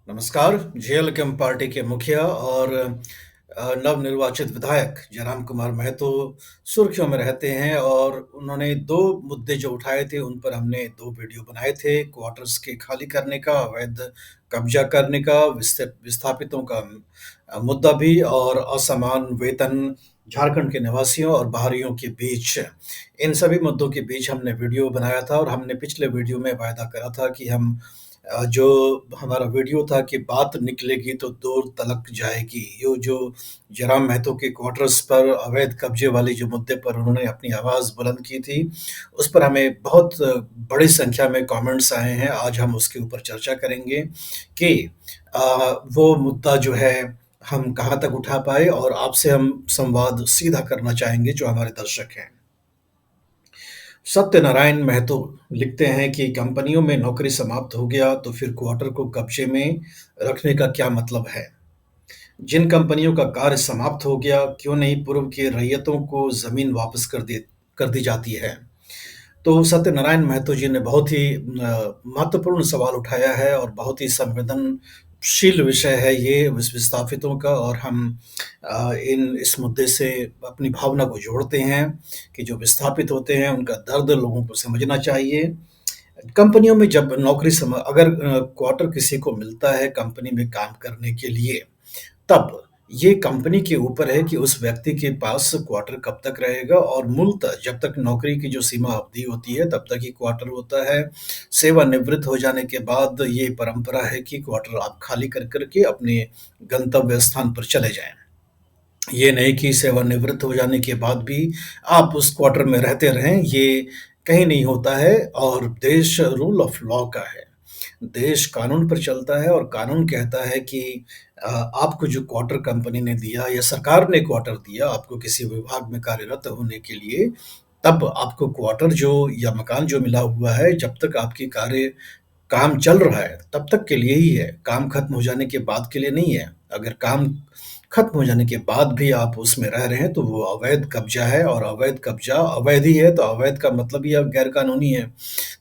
नमस्कार। जेएलकेम पार्टी के मुखिया और नवनिर्वाचित विधायक जयराम कुमार महतो सुर्खियों में रहते हैं और उन्होंने 2 मुद्दे जो उठाए थे, उन पर हमने 2 वीडियो बनाए थे। क्वार्टर्स के खाली करने का, अवैध कब्ज़ा करने का, विस्थापितों का मुद्दा भी और असमान वेतन झारखंड के निवासियों और बाहरियों के बीच। इन सभी मुद्दों के बीच हमने वीडियो बनाया था और हमने पिछले वीडियो में वायदा करा था कि हम जो हमारा वीडियो था कि बात निकलेगी तो दूर तलक जाएगी। यो जो जयराम महतो के क्वार्टर्स पर अवैध कब्जे वाले जो मुद्दे पर उन्होंने अपनी आवाज़ बुलंद की थी, उस पर हमें बहुत बड़ी संख्या में कमेंट्स आए हैं। आज हम उसके ऊपर चर्चा करेंगे कि वो मुद्दा जो है हम कहाँ तक उठा पाए और आपसे हम संवाद सीधा करना चाहेंगे जो हमारे दर्शक हैं। सत्यनारायण महतो लिखते हैं कि कंपनियों में नौकरी समाप्त हो गया तो फिर क्वार्टर को कब्जे में रखने का क्या मतलब है? जिन कंपनियों का कार्य समाप्त हो गया, क्यों नहीं पूर्व के रैयतों को जमीन वापस कर दी जाती है? तो सत्यनारायण महतो जी ने बहुत ही महत्वपूर्ण सवाल उठाया है और बहुत ही संवेदनशील विषय है ये विस्थापितों का। और हम इन इस मुद्दे से अपनी भावना को जोड़ते हैं कि जो विस्थापित होते हैं उनका दर्द लोगों को समझना चाहिए। कंपनियों में जब अगर क्वार्टर किसी को मिलता है कंपनी में काम करने के लिए, तब ये कंपनी के ऊपर है कि उस व्यक्ति के पास क्वार्टर कब तक रहेगा और मूलतः जब तक नौकरी की जो सीमा अवधि होती है तब तक ही क्वार्टर होता है। सेवानिवृत्त हो जाने के बाद ये परंपरा है कि क्वार्टर आप खाली कर के अपने गंतव्य स्थान पर चले जाएँ। ये नहीं कि सेवानिवृत्त हो जाने के बाद भी आप उस क्वार्टर में रहते रहें, ये कहीं नहीं होता है और देश रूल ऑफ लॉ का है। देश कानून पर चलता है और कानून कहता है कि आपको जो क्वार्टर कंपनी ने दिया या सरकार ने क्वार्टर दिया आपको किसी विभाग में कार्यरत होने के लिए, तब आपको क्वार्टर जो या मकान जो मिला हुआ है, जब तक आपकी काम चल रहा है, तब तक के लिए ही है। काम खत्म हो जाने के बाद के लिए नहीं है। अगर काम खत्म हो जाने के बाद भी आप उसमें रह रहे हैं, तो वो अवैध कब्ज़ा है और अवैध कब्ज़ा अवैध ही है, तो अवैध का मतलब ही अब गैर-कानूनी है।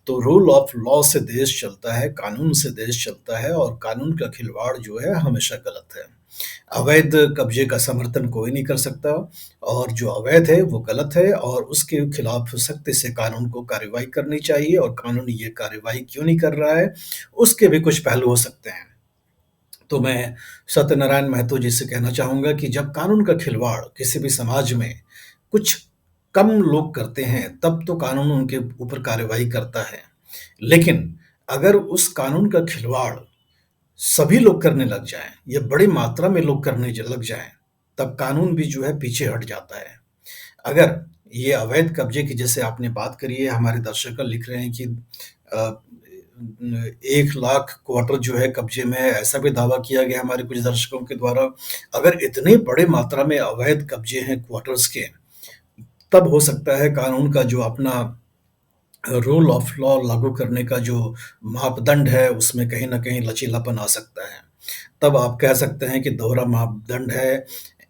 तो रूल ऑफ लॉ से देश चलता है, कानून से देश चलता है और कानून का खिलवाड़ जो है हमेशा गलत है। अवैध कब्ज़े का समर्थन कोई नहीं कर सकता और जो अवैध है वो गलत है और उसके खिलाफ सख्ती से कानून को कार्रवाई करनी चाहिए और कानून ये कार्रवाई क्यों नहीं कर रहा है, उसके भी कुछ पहलू हो सकते हैं। तो मैं सत्यनारायण महतो जी से कहना चाहूँगा कि जब कानून का खिलवाड़ किसी भी समाज में कुछ कम लोग करते हैं, तब तो कानून उनके ऊपर कार्रवाई करता है। लेकिन अगर उस कानून का खिलवाड़ सभी लोग करने लग जाएँ या बड़ी मात्रा में लोग करने लग जाएँ, तब कानून भी जो है पीछे हट जाता है। अगर ये अवैध कब्जे की जैसे आपने बात करी है, हमारे दर्शक लिख रहे हैं कि 1 लाख क्वार्टर जो है कब्जे में है, ऐसा भी दावा किया गया हमारे कुछ दर्शकों के द्वारा। अगर इतने बड़े मात्रा में अवैध कब्जे हैं क्वार्टर्स के, तब हो सकता है कानून का जो अपना रूल ऑफ लॉ लागू करने का जो मापदंड है, उसमें कहीं न कहीं लचीलापन आ सकता है। तब आप कह सकते हैं कि दोहरा मापदंड है,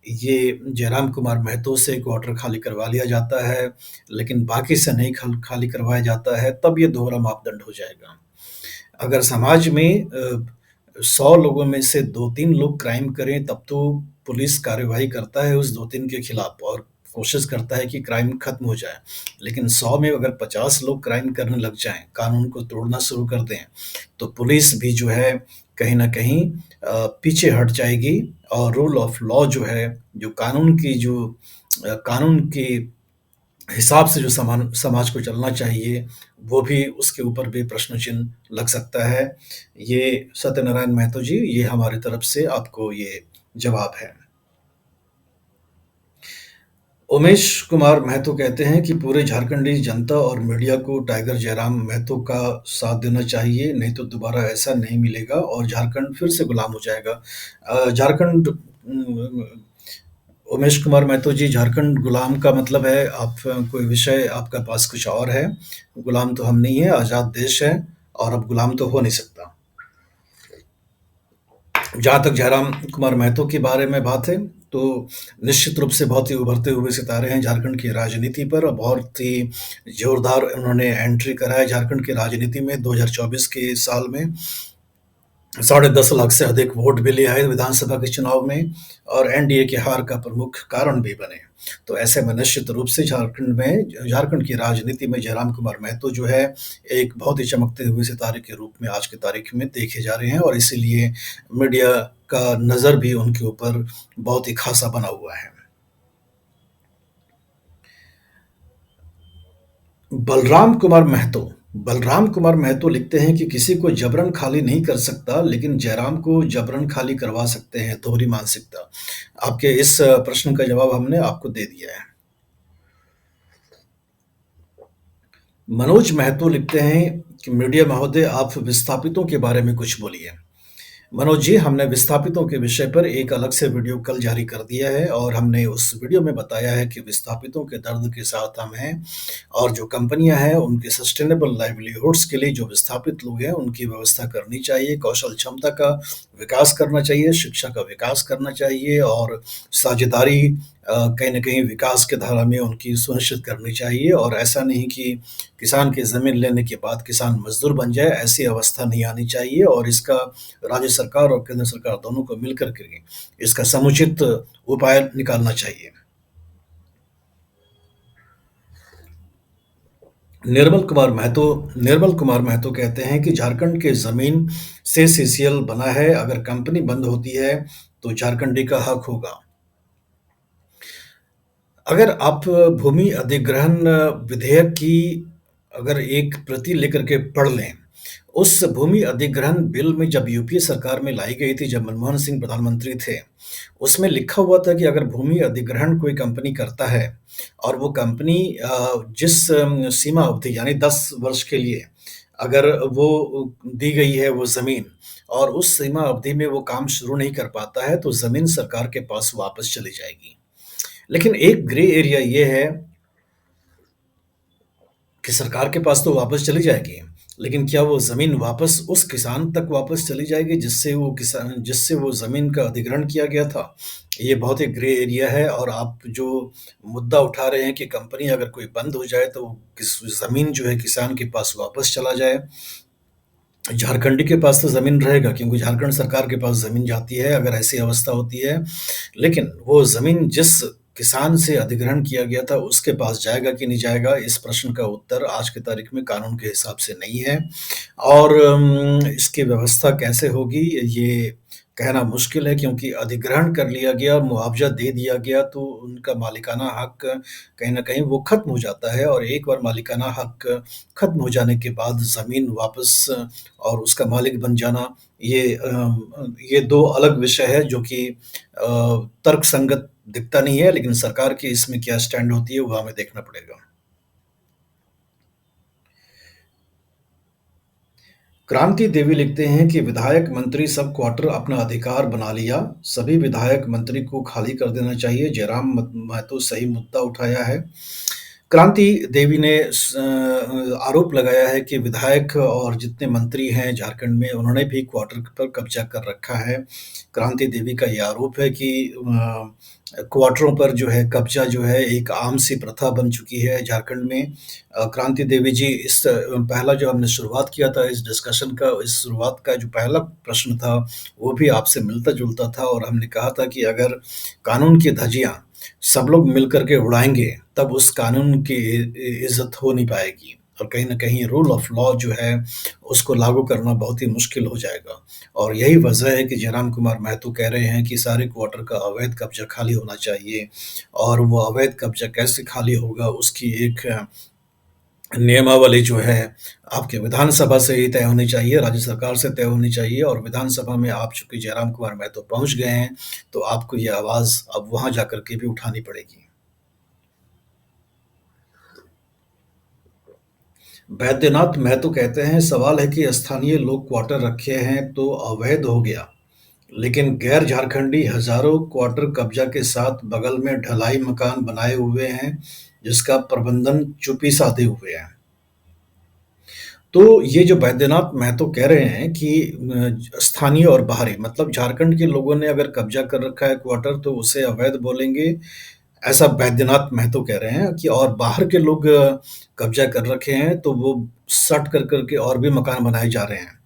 ये जयराम कुमार महतो से क्वार्टर खाली करवा लिया जाता है, लेकिन बाकी से नहीं खाली करवाया जाता है, तब ये दोहरा मापदंड हो जाएगा। अगर समाज में 100 लोगों में से 2-3 लोग क्राइम करें, तब तो पुलिस कार्रवाई करता है उस 2-3 के खिलाफ और कोशिश करता है कि क्राइम खत्म हो जाए। लेकिन 100 में अगर 50 लोग क्राइम करने लग जाएँ, कानून को तोड़ना शुरू कर दें, तो पुलिस भी जो है कहीं न कहीं पीछे हट जाएगी और रूल ऑफ लॉ जो है, जो कानून के हिसाब से जो समाज को चलना चाहिए, वो भी उसके ऊपर भी प्रश्न चिन्ह लग सकता है। ये सत्यनारायण महतो जी, ये हमारी तरफ से आपको ये जवाब है। उमेश कुमार महतो कहते हैं कि पूरे झारखंडी जनता और मीडिया को टाइगर जयराम महतो का साथ देना चाहिए, नहीं तो दोबारा ऐसा नहीं मिलेगा और झारखंड फिर से गुलाम हो जाएगा। झारखंड उमेश कुमार महतो जी, झारखंड गुलाम का मतलब है आप कोई विषय आपके पास कुछ और है। गुलाम तो हम नहीं है, आज़ाद देश है और अब गुलाम तो हो नहीं सकता। जहाँ तक जयराम कुमार महतो के बारे में बात है, तो निश्चित रूप से बहुत ही उभरते हुए सितारे हैं झारखंड की राजनीति पर और बहुत ही ज़ोरदार उन्होंने एंट्री करा है झारखंड की राजनीति में 2024 के साल में। साढ़े 10 लाख से अधिक वोट भी ले आए विधानसभा के चुनाव में और एनडीए की हार का प्रमुख कारण भी बने। तो ऐसे में निश्चित रूप से झारखंड की राजनीति में जयराम कुमार महतो जो है, एक बहुत ही चमकते हुए सितारे के रूप में आज की तारीख में देखे जा रहे हैं और इसीलिए मीडिया का नज़र भी उनके ऊपर बहुत ही ख़ासा बना हुआ है। बलराम कुमार महतो बलराम कुमार महतो लिखते हैं कि किसी को जबरन खाली नहीं कर सकता, लेकिन जयराम को जबरन खाली करवा सकते हैं, दोहरी मानसिकता। आपके इस प्रश्न का जवाब हमने आपको दे दिया है। मनोज महतो लिखते हैं कि मीडिया महोदय, आप विस्थापितों के बारे में कुछ बोलिए। मनोज जी, हमने विस्थापितों के विषय पर एक अलग से वीडियो कल जारी कर दिया है और हमने उस वीडियो में बताया है कि विस्थापितों के दर्द के साथ हम हैं और जो कंपनियां हैं उनके सस्टेनेबल लाइवलीहुड्स के लिए जो विस्थापित लोग हैं उनकी व्यवस्था करनी चाहिए, कौशल क्षमता का विकास करना चाहिए, शिक्षा का विकास करना चाहिए और साझेदारी कहीं न कहीं विकास की धारा में उनकी सुनिश्चित करनी चाहिए और ऐसा नहीं कि किसान की ज़मीन लेने के बाद किसान मज़दूर बन जाए, ऐसी अवस्था नहीं आनी चाहिए और इसका राज्य सरकार और केंद्र सरकार दोनों को मिलकर के इसका समुचित उपाय निकालना चाहिए। निर्मल कुमार महतो कहते हैं कि झारखंड के ज़मीन से सीसीएल बना है, अगर कंपनी बंद होती है तो झारखंडी का हक होगा। अगर आप भूमि अधिग्रहण विधेयक की अगर एक प्रति लेकर के पढ़ लें, उस भूमि अधिग्रहण बिल में जब यूपीए सरकार में लाई गई थी, जब मनमोहन सिंह प्रधानमंत्री थे, उसमें लिखा हुआ था कि अगर भूमि अधिग्रहण कोई कंपनी करता है और वो कंपनी जिस सीमा अवधि यानी 10 वर्ष के लिए अगर वो दी गई है वो ज़मीन और उस सीमा अवधि में वो काम शुरू नहीं कर पाता है, तो ज़मीन सरकार के पास वापस चली जाएगी। लेकिन एक ग्रे एरिया ये है कि सरकार के पास तो वापस चली जाएगी, लेकिन क्या वो ज़मीन वापस उस किसान तक वापस चली जाएगी जिससे वो ज़मीन का अधिग्रहण किया गया था? ये बहुत ही ग्रे एरिया है और आप जो मुद्दा उठा रहे हैं कि कंपनी अगर कोई बंद हो जाए तो किस ज़मीन जो है किसान के पास वापस चला जाए। झारखंडी के पास तो ज़मीन रहेगा क्योंकि झारखंड सरकार के पास ज़मीन जाती है अगर ऐसी अवस्था होती है। लेकिन वो ज़मीन जिस किसान से अधिग्रहण किया गया था उसके पास जाएगा कि नहीं जाएगा, इस प्रश्न का उत्तर आज की तारीख में कानून के हिसाब से नहीं है। और इसकी व्यवस्था कैसे होगी ये कहना मुश्किल है क्योंकि अधिग्रहण कर लिया गया, मुआवज़ा दे दिया गया तो उनका मालिकाना हक कहीं न कहीं वो ख़त्म हो जाता है और एक बार मालिकाना हक ख़त्म हो जाने के बाद ज़मीन वापस और उसका मालिक बन जाना ये 2 अलग विषय है जो कि तर्कसंगत दिखता नहीं है, लेकिन सरकार की इसमें क्या स्टैंड होती है वो हमें देखना पड़ेगा। क्रांति देवी लिखते हैं कि विधायक मंत्री सब क्वार्टर अपना अधिकार बना लिया, सभी विधायक मंत्री को खाली कर देना चाहिए। जयराम महतो सही मुद्दा उठाया है। क्रांति देवी ने आरोप लगाया है कि विधायक और जितने मंत्री हैं झारखंड में उन्होंने भी क्वार्टर पर कब्जा कर रखा है। क्रांति देवी का ये आरोप है कि क्वार्टरों पर जो है कब्जा जो है एक आम सी प्रथा बन चुकी है झारखंड में। क्रांति देवी जी, इस पहला जो हमने शुरुआत किया था इस डिस्कशन का, इस शुरुआत का जो पहला प्रश्न था वो भी आपसे मिलता-जुलता था और हमने कहा था कि अगर कानून की धज्जियाँ सब लोग मिल कर के उड़ाएँगे, तब उस कानून की इज़्ज़त हो नहीं पाएगी और कहीं न कहीं रूल ऑफ़ लॉ जो है, उसको लागू करना बहुत ही मुश्किल हो जाएगा। और यही वजह है कि जयराम कुमार महतो कह रहे हैं कि सारे क्वार्टर का अवैध कब्ज़ा खाली होना चाहिए और वो अवैध कब्ज़ा कैसे खाली होगा, उसकी एक नियमावली जो है आपके विधानसभा से ही तय होनी चाहिए, राज्य सरकार से तय होनी चाहिए और विधानसभा में आप चूँकि जयराम कुमार महतो पहुँच गए हैं, तो आपको ये आवाज़ अब वहाँ जाकर के भी उठानी पड़ेगी। बैद्यनाथ महतो कहते हैं, सवाल है कि स्थानीय लोग क्वार्टर रखे हैं तो अवैध हो गया, लेकिन गैर झारखंडी हज़ारों क्वार्टर कब्ज़ा के साथ बगल में ढलाई मकान बनाए हुए हैं, जिसका प्रबंधन चुप्पी साधे हुए है। तो ये जो बैद्यनाथ महतो कह रहे हैं कि स्थानीय और बाहरी मतलब झारखंड के लोगों ने अगर कब्ज़ा कर रखा है क्वार्टर तो उसे अवैध बोलेंगे, ऐसा बैद्यनाथ महतो कह रहे हैं कि और बाहर के लोग कब्ज़ा कर रखे हैं तो वो सट कर के और भी मकान बनाए जा रहे हैं।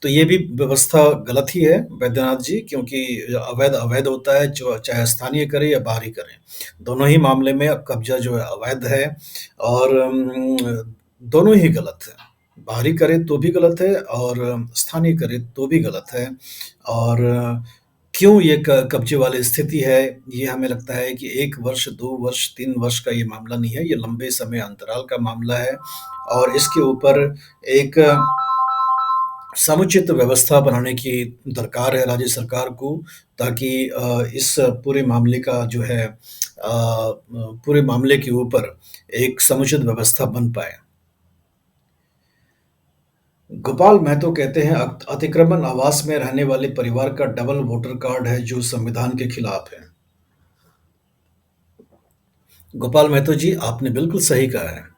तो ये भी व्यवस्था गलत ही है वैद्यनाथ जी, क्योंकि अवैध अवैध होता है, जो चाहे स्थानीय करे या बाहरी करे। दोनों ही मामले में कब्ज़ा जो है अवैध है और दोनों ही गलत है। बाहरी करे तो भी गलत है और स्थानीय करे तो भी गलत है। और क्यों ये क कब्ज़े वाली स्थिति है, ये हमें लगता है कि 1 वर्ष, 2 वर्ष, 3 वर्ष का ये मामला नहीं है, ये लंबे समय अंतराल का मामला है और इसके ऊपर एक समुचित व्यवस्था बनाने की दरकार है राज्य सरकार को, ताकि इस पूरे मामले का जो है पूरे मामले के ऊपर एक समुचित व्यवस्था बन पाए। गोपाल महतो कहते हैं अतिक्रमण आवास में रहने वाले परिवार का डबल वोटर कार्ड है जो संविधान के खिलाफ है। गोपाल महतो जी, आपने बिल्कुल सही कहा है।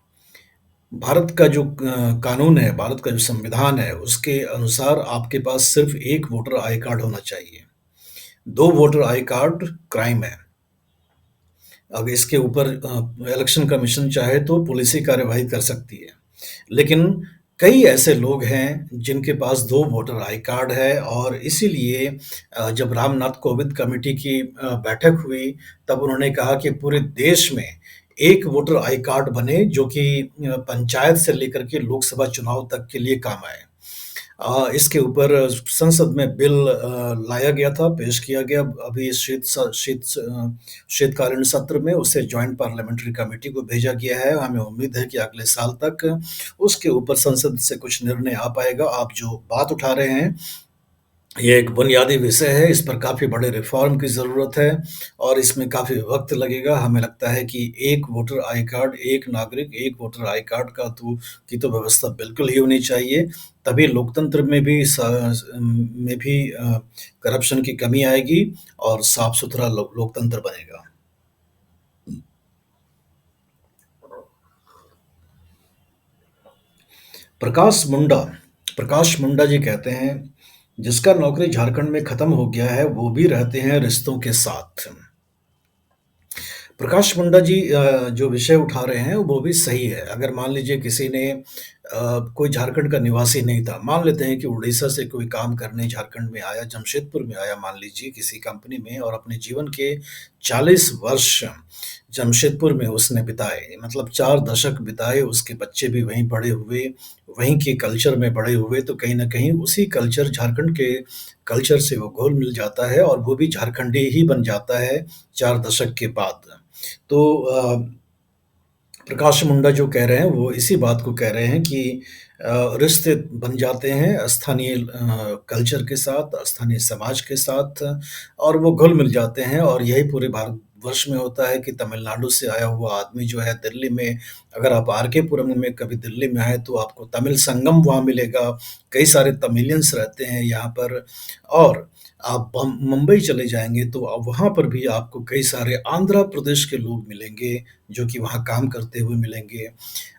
भारत का जो कानून है, भारत का जो संविधान है, उसके अनुसार आपके पास सिर्फ़ 1 वोटर आई कार्ड होना चाहिए। 2 वोटर आई कार्ड क्राइम है। अब इसके ऊपर इलेक्शन कमीशन चाहे तो पुलिसी कार्यवाही कर सकती है। लेकिन कई ऐसे लोग हैं जिनके पास 2 वोटर आई कार्ड है और इसीलिए जब रामनाथ कोविंद कमेटी की बैठक हुई, तब उन्होंने कहा कि पूरे देश में एक वोटर आई कार्ड बने जो कि पंचायत से लेकर के लोकसभा चुनाव तक के लिए काम आए। इसके ऊपर संसद में बिल लाया गया था, पेश किया गया। अभी शीतकालीन सत्र में उसे जॉइंट पार्लियामेंट्री कमेटी को भेजा गया है। हमें उम्मीद है कि अगले साल तक उसके ऊपर संसद से कुछ निर्णय आ पाएगा। आप जो बात उठा रहे हैं, ये एक बुनियादी विषय है, इस पर काफ़ी बड़े रिफ़ॉर्म की ज़रूरत है और इसमें काफ़ी वक़्त लगेगा। हमें लगता है कि एक वोटर आई कार्ड, एक नागरिक, एक वोटर आई कार्ड की तो व्यवस्था बिल्कुल ही होनी चाहिए। तभी लोकतंत्र में भी करप्शन की कमी आएगी और साफ-सुथरा लोकतंत्र बनेगा। प्रकाश मुंडा प्रकाश मुंडा जी कहते हैं, जिसका नौकरी झारखंड में खत्म हो गया है, वो भी रहते हैं रिश्तों के साथ। प्रकाश मुंडा जी जो विषय उठा रहे हैं वो भी सही है। अगर मान लीजिए किसी ने कोई झारखंड का निवासी नहीं था, मान लेते हैं कि उड़ीसा से कोई काम करने झारखंड में आया, जमशेदपुर में आया मान लीजिए किसी कंपनी में, और अपने जीवन के 40 वर्ष जमशेदपुर में उसने बिताए, मतलब 4 दशक बिताए, उसके बच्चे भी वहीं बड़े हुए, वहीं के कल्चर में बड़े हुए, तो कहीं न कहीं उसी कल्चर झारखंड के कल्चर से वो घुल-मिल जाता है और वो भी झारखंडी ही बन जाता है 4 दशक के बाद। तो प्रकाश मुंडा जो कह रहे हैं वो इसी बात को कह रहे हैं कि रिश्ते बन जाते हैं स्थानीय कल्चर के साथ, स्थानीय समाज के साथ, और वो घुल-मिल जाते हैं। और यही पूरे भारतवर्ष में होता है कि तमिलनाडु से आया हुआ आदमी जो है दिल्ली में, अगर आप आर के पुरम में कभी दिल्ली में आए तो आपको तमिल संगम वहाँ मिलेगा, कई सारे तमिलियंस रहते हैं यहाँ पर। और आप मुंबई चले जाएँगे तो वहाँ पर भी आपको कई सारे आंध्र प्रदेश के लोग मिलेंगे, जो कि वहाँ काम करते हुए मिलेंगे।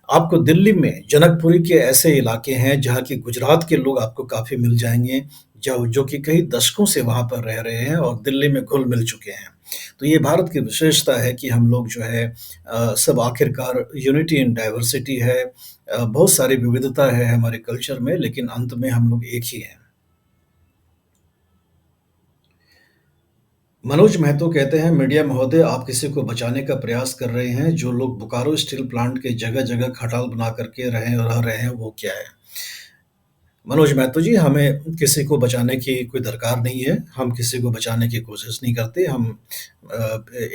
आपको दिल्ली में जनकपुरी के ऐसे इलाके हैं जहाँ की गुजरात के लोग आपको काफ़ी मिल जाएँगे, जो कि कई दशकों से वहाँ पर रह रहे हैं और दिल्ली में घुल-मिल चुके हैं। तो ये भारत की विशेषता है कि हम लोग जो है सब आखिरकार यूनिटी इन डाइवर्सिटी है। बहुत सारी विविधता है हमारे कल्चर में, लेकिन अंत में हम लोग एक ही हैं। मनोज महतो कहते हैं, मीडिया महोदय, आप किसी को बचाने का प्रयास कर रहे हैं। जो लोग बोकारो स्टील प्लांट के जगह-जगह खटाल बना करके रह रहे हैं, वो क्या है? मनोज महतो जी, हमें किसी को बचाने की कोई दरकार नहीं है। हम किसी को बचाने की कोशिश नहीं करते। हम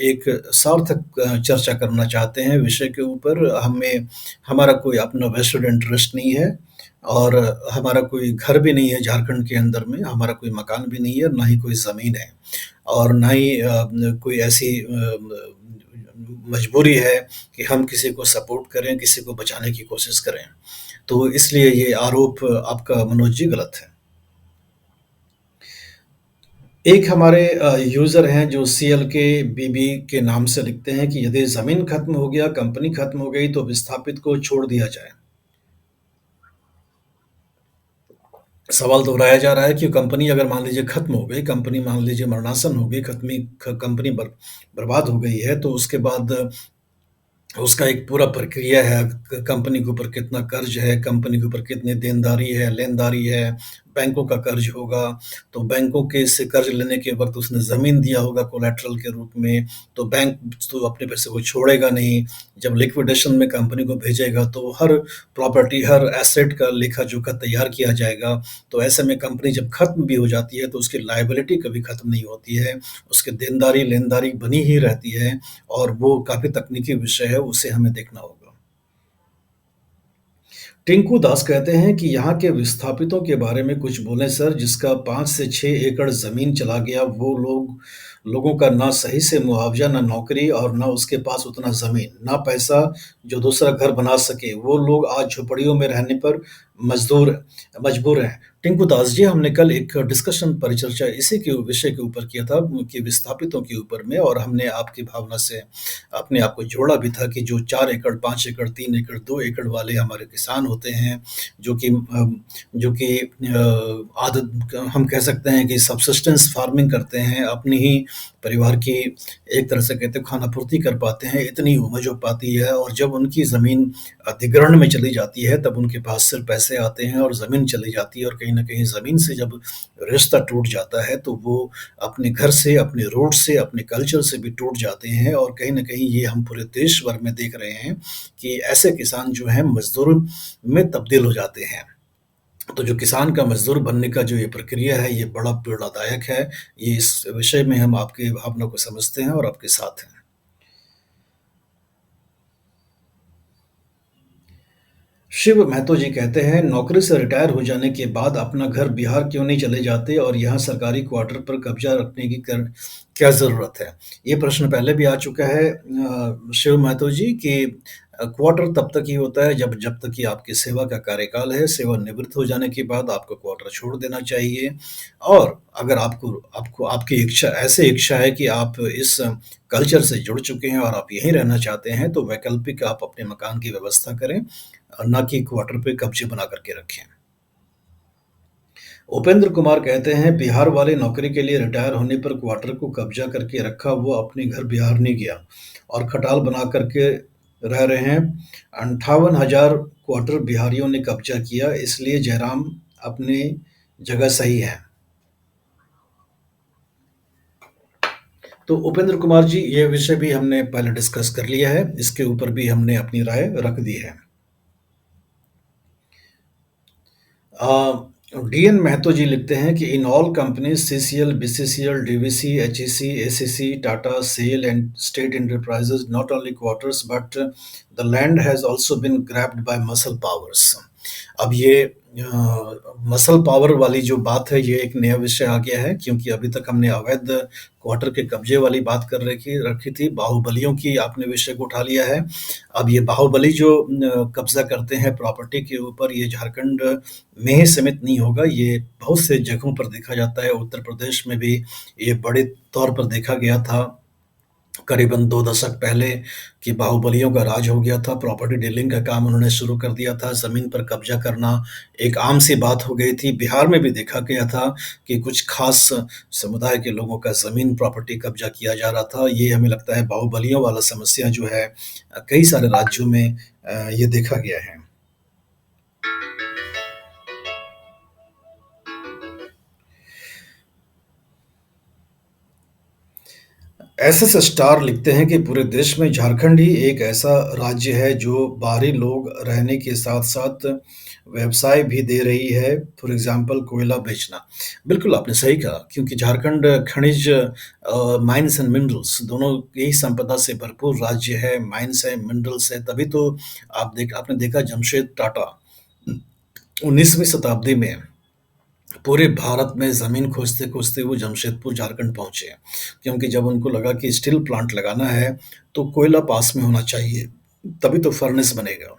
एक सार्थक चर्चा करना चाहते हैं विषय के ऊपर। हमारा कोई अपना वेस्टेड इंटरेस्ट नहीं है और हमारा कोई घर भी नहीं है झारखंड के अंदर में, हमारा कोई मकान भी नहीं है, ना ही कोई ज़मीन है और ना ही कोई ऐसी मजबूरी है कि हम किसी को सपोर्ट करें, किसी को बचाने की कोशिश करें। तो इसलिए ये आरोप आपका मनोज जी गलत है। एक हमारे यूज़र हैं जो सीएलके बीबी के नाम से लिखते हैं कि यदि ज़मीन खत्म हो गया, कंपनी खत्म हो गई तो विस्थापित को छोड़ दिया जाए। सवाल दोहराया जा रहा है कि कंपनी अगर मान लीजिए खत्म हो गई, कंपनी मान लीजिए मरणासन हो गई, कंपनी बर्बाद हो गई है, तो उसके बाद उसका एक पूरा प्रक्रिया है, कंपनी के ऊपर कितना कर्ज है, कंपनी के ऊपर कितनी देनदारी है, लेनदारी है, बैंकों का कर्ज होगा, तो बैंकों के से कर्ज लेने के वक़्त उसने ज़मीन दिया होगा कोलैटरल के रूप में, तो बैंक तो अपने पैसे को छोड़ेगा नहीं। जब लिक्विडेशन में कंपनी को भेजेगा तो हर प्रॉपर्टी, हर एसेट का लेखा-जोखा तैयार किया जाएगा। तो ऐसे में कंपनी जब खत्म भी हो जाती है तो उसकी लायबिलिटी कभी खत्म नहीं होती है, उसकी देनदारी, लेनदारी बनी ही रहती है और वो काफ़ी तकनीकी विषय है, उसे हमें देखना होगा। टिंकू दास कहते हैं कि यहाँ के विस्थापितों के बारे में कुछ बोलें सर, जिसका 5 से 6 एकड़ ज़मीन चला गया, वो लोगों का ना सही से मुआवज़ा, ना नौकरी और ना उसके पास उतना ज़मीन, ना पैसा जो दूसरा घर बना सके। वो लोग आज झोपड़ियों में रहने पर मज़दूर मजबूर हैं। टिंकू दास जी, हमने कल एक डिस्कशन परिचर्चा इसी के विषय के ऊपर किया था कि विस्थापितों के ऊपर में, और हमने आपकी भावना से अपने आप को जोड़ा भी था कि जो 4 एकड़, 5 एकड़, 3 एकड़, 2 एकड़ वाले हमारे किसान होते हैं, जो कि जो कि आदत हम कह सकते हैं कि सब्सिस्टेंस फार्मिंग करते हैं, अपनी ही परिवार की एक तरह से कहते हैं खाना-पूर्ति कर पाते हैं, इतनी उपज हो पाती है, और जब उनकी ज़मीन अधिग्रहण में चली जाती है, तब उनके पास सिर्फ पैसे आते हैं और ज़मीन चली जाती है, और कहीं न कहीं ज़मीन से जब रिश्ता टूट जाता है, तो वो अपने घर से, अपने रूट से, अपने कल्चर से भी टूट जाते हैं, और कहीं न कहीं ये हम पूरे देश भर में देख रहे हैं कि ऐसे किसान जो हैं मज़दूर में तब्दील हो जाते हैं। तो जो किसान का मज़दूर बनने का जो ये प्रक्रिया है, ये बड़ा पीड़ादायक है। ये इस विषय में हम आपकी भावना को समझते हैं और आपके साथ हैं। शिव महतो जी कहते हैं, नौकरी से रिटायर हो जाने के बाद अपना घर बिहार क्यों नहीं चले जाते और यहाँ सरकारी क्वार्टर पर कब्जा रखने की क्या ज़रूरत है? ये प्रश्न पहले भी आ चुका है शिव महतो जी, कि क्वार्टर तब तक ही होता है जब तक कि आपकी सेवा का कार्यकाल है। सेवानिवृत्त हो जाने के बाद आपको क्वार्टर छोड़ देना चाहिए, और अगर आपको आपको आपकी इच्छा है कि आप इस कल्चर से जुड़ चुके हैं और आप यहीं रहना चाहते हैं, तो वैकल्पिक आप अपने मकान की व्यवस्था करें, ना कि क्वार्टर पे कब्जे बना करके रखें। उपेंद्र कुमार कहते हैं, बिहार वाले नौकरी के लिए रिटायर होने पर क्वार्टर को कब्जा करके रखा, वो अपने घर बिहार नहीं गया और खटाल बना करके रह रहे हैं। 58,000 क्वार्टर बिहारियों ने कब्जा किया, इसलिए जयराम अपनी जगह सही है। तो उपेंद्र कुमार जी, ये विषय भी हमने पहले डिस्कस कर लिया है, इसके ऊपर भी हमने अपनी राय रख दी है। डीएन महतो जी लिखते हैं कि in all companies CCL, BCCL, DVC, HEC, ACC, Tata, SAIL and state enterprises not only quarters but the land has also been grabbed by muscle powers. अब ये मसल पावर वाली जो बात है, ये एक नया विषय आ गया है, क्योंकि अभी तक हमने अवैध क्वार्टर के कब्जे वाली बात कर रखी थी, बाहुबलियों की आपने विषय को उठा लिया है। अब ये बाहुबली जो कब्जा करते हैं प्रॉपर्टी के ऊपर, ये झारखंड में ही सीमित नहीं होगा, ये बहुत से जगहों पर देखा जाता है। उत्तर प्रदेश में भी ये बड़े तौर पर देखा गया था करीबन 2 दशक पहले, कि बाहुबलियों का राज हो गया था। प्रॉपर्टी डीलिंग का काम उन्होंने शुरू कर दिया था, ज़मीन पर कब्ज़ा करना एक आम सी बात हो गई थी। बिहार में भी देखा गया था कि कुछ खास समुदाय के लोगों का ज़मीन प्रॉपर्टी कब्ज़ा किया जा रहा था। ये हमें लगता है बाहुबलियों वाला समस्या जो है कई सारे राज्यों में ये देखा गया है। एसएस स्टार लिखते हैं कि पूरे देश में झारखंड ही एक ऐसा राज्य है जो बाहरी लोग रहने के साथ-साथ व्यवसाय भी दे रही है, फॉर एग्ज़ाम्पल कोयला बेचना। बिल्कुल आपने सही कहा, क्योंकि झारखंड खनिज माइन्स एंड मिनरल्स दोनों ही संपदा से भरपूर राज्य है, माइन्स है, मिनरल्स है, तभी तो आपने देखा जमशेद टाटा 19वीं शताब्दी में पूरे भारत में ज़मीन खोजते-खोजते वो जमशेदपुर झारखंड पहुँचे, क्योंकि जब उनको लगा कि स्टील प्लांट लगाना है, तो कोयला पास में होना चाहिए, तभी तो फर्नेस बनेगा।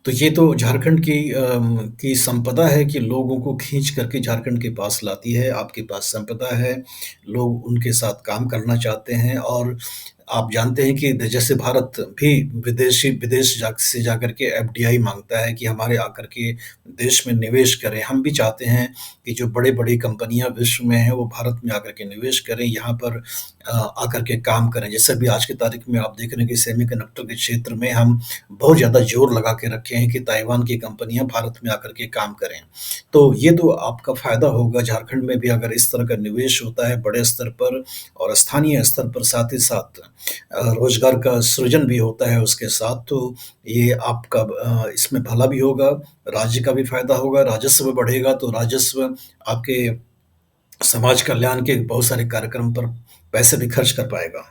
तो ये तो झारखंड की संपदा है कि लोगों को खींच करके झारखंड के पास लाती है। आपके पास संपदा है, लोग उनके साथ काम करना चाहते हैं, और आप जानते हैं कि द जैसे भारत भी विदेश से जाकर के एफडीआई माँगता है कि हमारे आकर के देश में निवेश करें। हम भी चाहते हैं कि जो बड़ी-बड़ी कंपनियाँ विश्व में हैं, वो भारत में आकर के निवेश करें, यहाँ पर आकर के काम करें। जैसे अभी आज की तारीख में आप देख रहे हैं कि सेमीकंडक्टर के क्षेत्र में हम बहुत ज़्यादा ज़ोर लगा के रखे हैं कि ताइवान की कंपनियाँ भारत में आकर के काम करें। तो ये तो आपका फ़ायदा होगा, झारखंड में भी अगर इस तरह का निवेश होता है बड़े स्तर पर और स्थानीय स्तर पर साथ ही साथ रोज़गार का सृजन भी होता है उसके साथ, तो ये आपका इसमें भला भी होगा, राज्य का भी फ़ायदा होगा, राजस्व बढ़ेगा तो राजस्व आपके समाज कल्याण के बहुत सारे कार्यक्रम पर पैसे भी खर्च कर पाएगा।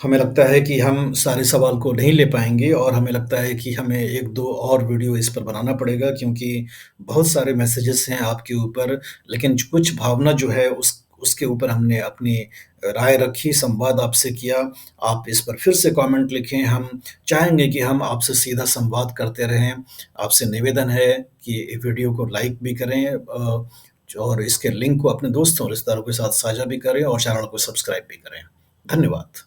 हमें लगता है कि हम सारे सवाल को नहीं ले पाएँगे और हमें लगता है कि हमें 1-2 और वीडियो इस पर बनाना पड़ेगा क्योंकि बहुत सारे मैसेजेस हैं आपके ऊपर, लेकिन ज कुछ भावना जो है उसके ऊपर हमने अपनी राय रखी, संवाद आपसे किया। आप इस पर फिर से कमेंट लिखें, हम चाहेंगे कि हम आपसे सीधा संवाद करते रहें। आपसे निवेदन है कि वीडियो को लाइक भी करें और इसके लिंक को अपने दोस्तों, रिश्तेदारों के साथ साझा भी करें और चैनल को सब्सक्राइब भी करें। धन्यवाद।